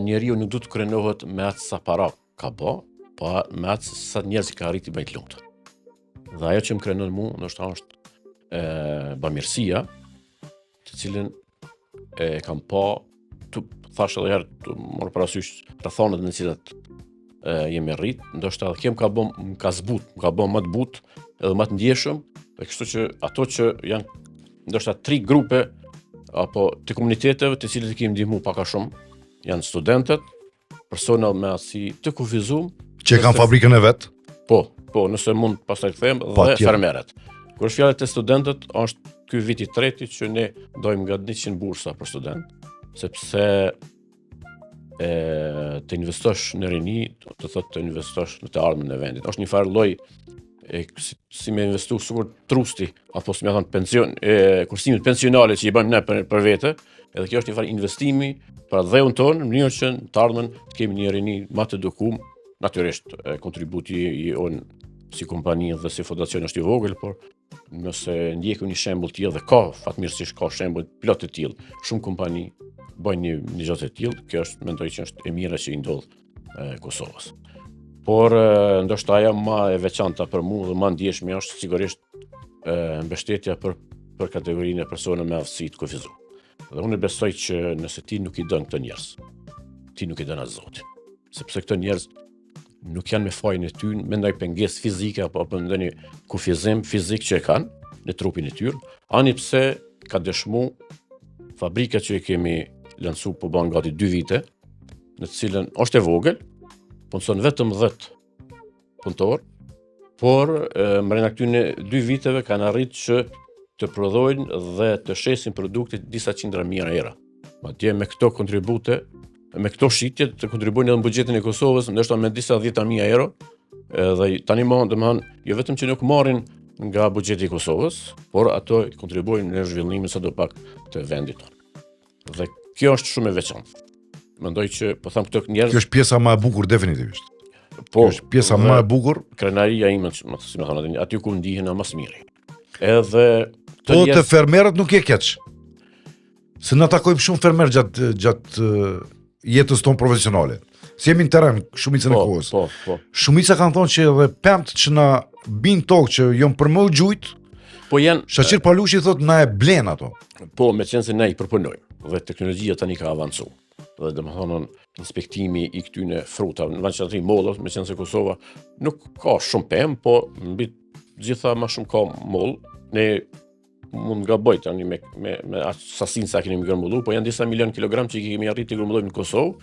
Njeriu nuk duhet të krenohet me atë sa para ka bë, po me atë sa njerëz që ka arriti bëjt lumtur. Dhe ajo që më krenon mu, ndoshta është bamirësia, të cilën kam pa, thash edhe herë, të morë parasysh rrethanat në cilat jemi rrit, ndoshta edhe kem më ka zbut, më ka bë më të but, edhe më të ndjeshëm, dhe kështu që ato që janë ndoshta 3 grupe apo të komuniteteve të cilët i kemi ndihmu pak a shumë, janë studentët, persona me aftësi të kufizuar, që kanë fabrikën e vet. Po, nëse mund pastaj të them, dhe fermerët. Kur është fjalë të studentët, është ky vit i treti që ne dojmë nga 100 bursa për student, sepse të investosh në rini, të thotë të investosh në të ardhmen e vendit. Është një farë lloj si me investu sikur trusti, apo si me thonë pension, kursimit pensionale që i bëjmë ne për vete, edhe kjo është një farë investimi për dheun tonë, në mënyrë që në të ardhmen të kemi një rini më të edukuar, natyrisht kontributi i on si kompani dhe si fondacion është i vogël, por nëse ndjeku një shembull të tillë dhe ka fatmirësisht ka shembull plot të tillë, shumë kompani bëjnë një gjë të tillë, kjo është mendoj që është e mira që i ndodh Kosovës. Por ndoshta ajo më e veçanta për mua dhe më ndjeshme është sigurisht mbështetja për kategorinë e personave me aftësi të kufizuar. Dhe unë besoj që nëse ti nuk i dën këto njerëz, ti nuk i dën as Zotin. Sepse këto njerëz nuk janë me fajin e ty, me ndaj pengesë fizike apo ndonjë kufizim fizik që e kanë në trupin e tyre, ani pse ka dëshmu fabrika që e kemi lancu po bën gati 2 vite, në të cilën është e vogël, punëson vetëm 10 punëtor, por mbrenda këtyre 2 viteve kanë arritur që të prodhojnë dhe të shesin produkte disa qindra mijëra euro. Madje me këto kontribute, me këto shitje të kontribuojnë edhe në buxhetin e Kosovës, ndoshta me disa 10.000 euro, dhe tani jo vetëm që nuk marrin nga buxheti i Kosovës, por ato kontribuojnë në zhvillimin sadopak të vendit tonë. Dhe kjo është shumë e veçantë. Mendoj që po them këto njerëz. Kjo është pjesa më e bukur definitivisht. Po, kjo është pjesa më e bukur. Krenaria ime, si më thonë, aty ku ndihen më së miri. Edhe po të fermerët nuk je keq. Se na takojmë shumë fermer gjatë jetës tonë profesionale. Si jemi në terren shumicën e kohës. Po. Shumica kanë thonë që edhe pemt që na bin tokë që jon për më gjujt. Po janë Shaqir Palushi thotë na e blen ato. Po, meqense ne i përpunojmë dhe teknologjia tani ka avancuar. Dhe domethënë inspektimi i këtyre frutave, në veçanëri mollës, meqense Kosova nuk ka shumë pemë, po mbi gjitha më shumë ka moll. Ne mund gaboj tani me sasinë sa kemi grumbulluar, po janë disa milion kilogram që kemi arritur të grumbullojmë në Kosovë.